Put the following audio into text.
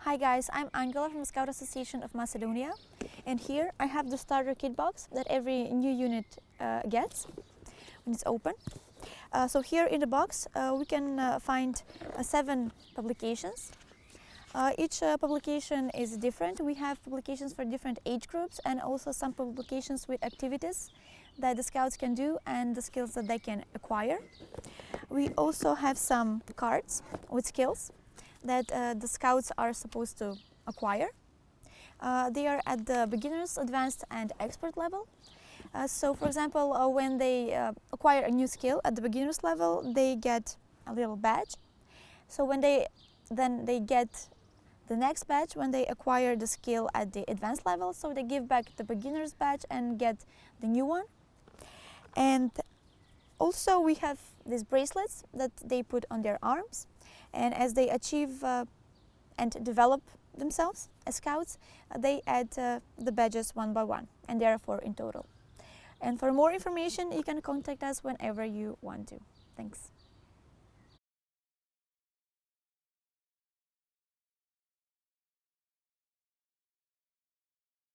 Hi guys, I'm Angela from the Scout Association of Macedonia, and here I have the starter kit box that every new unit gets when it's open. So here in the box we can find 7 publications. Each publication is different. We have publications for different age groups and also some publications with activities that the Scouts can do and the skills that they can acquire. We also have some cards with skills that the Scouts are supposed to acquire. They are at the beginners, advanced and expert level. So for example, when they acquire a new skill at the beginners level, they get a little badge. So when they get the next badge when they acquire the skill at the advanced level, so they give back the beginner's badge and get the new one. And also we have these bracelets that they put on their arms, and as they achieve and develop themselves as Scouts, they add the badges one by one, and there are 4 in total. And for more information, you can contact us whenever you want to. Thanks.